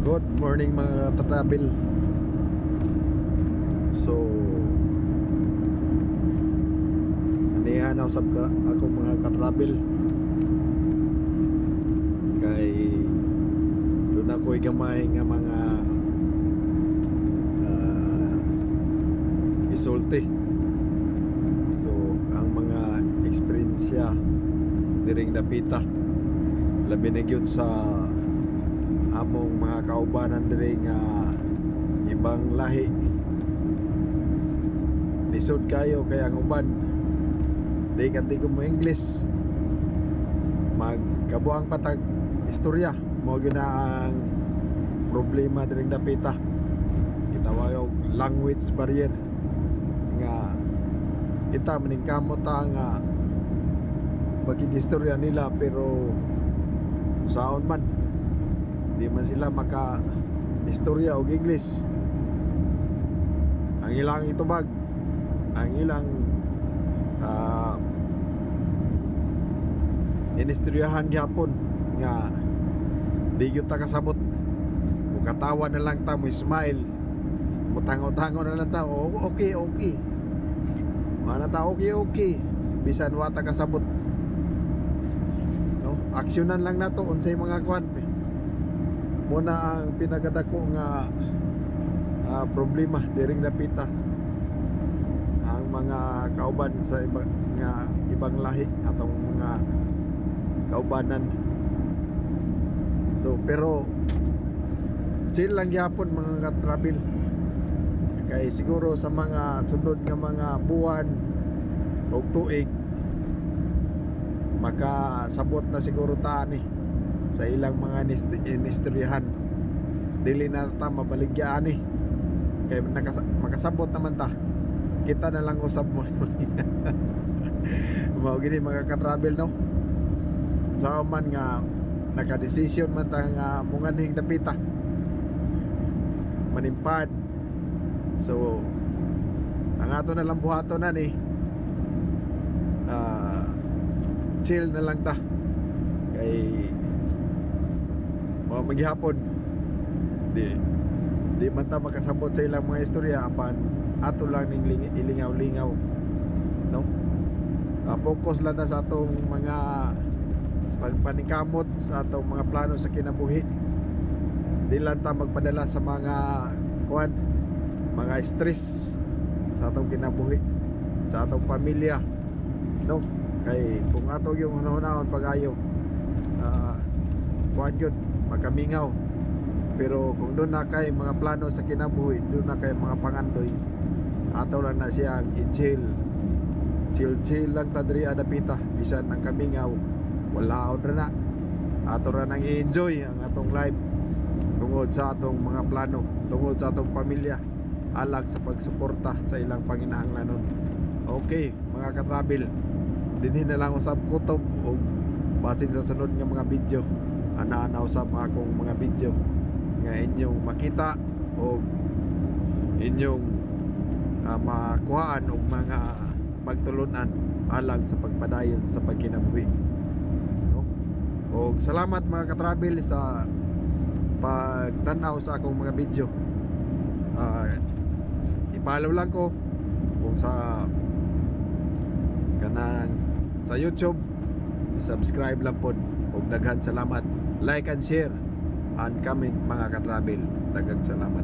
Good morning mga travel. So anihan usab ka ako mga ka-travel. Kay doon ako gamay nga mga isulti. So ang mga eksperyensya diring dapita labi na gyud sa among mga kaubanan diri nga ibang lahi. Lisod kayo kaya ang uban di kanti ko mo English, magkabuang patag istorya mo gyud na ang problema diri dapita. Gitawag og language barrier nga kita maningkamot nga pagigistorya nila pero saon man di man sila maka istorya og English. Ang ilang itubag, ang ilang inistoryahan gyapon nga di gyud ta kasabot. Mukatawa na lang ta, mo smile, mutango-tango na lang ta, okay mana ta, okay bisan wa ta kasabot, no? Aksyonan lang nato unsay mga kwan. Muna ang pinakadako nga problema diring dapita ang mga kauban sa ibang lahi atau mga kaubanan. So pero chill lang gyapon mga ka-travel, kay siguro sa mga sunod nga mga buwan o tuig makasabot na siguro ta ni sa ilang mga inistoryahan. Dili na ta mabaligyan ni kay makasabot naman ta, kita na lang usab mo. Mao gini mga ka-travel, no? Sa man nga naka-decision man ta nga munganhing dapita manimpad. So ang ato na lang buhato na ni chill na lang ta, kay maghihapon di man ta makasabot sa ilang mga istorya apan ato lang ning ilingaw-lingaw, no? Focus lang ta sa atong mga pagpanikamot sa atong mga plano sa kinabuhi. Di lang ta magpadala sa mga mga stress sa atong kinabuhi, sa atong pamilya, no? Kay kung ato yung hunahunahon pag-ayo yun makamingaw, pero kung doon na kay mga plano sa kinabuhi, doon na kay mga pangandoy, ato lang na siyang i-chill lang ta diri adapita. Bisan ang kamingaw wala ra na, ato ra nang i-enjoy ang atong life tungod sa atong mga plano, tungod sa atong pamilya, alag sa pagsuporta sa ilang panginahanglanon. Okay mga ka-travel, dinhi na lang usab kutob o basin sa sunod nga mga video. Ana usab akong mga video nga inyong makita o inyong makuhaan og mga pagtulunan alang sa pagpadayon sa pagkinabuhi, no? O salamat mga ka-travel sa pagtanaw sa akong mga video. I-follow lang ko kung sa kanang sa YouTube, subscribe lang po. Og daghan salamat, like and share and comment mga ka-travel. Daghang salamat.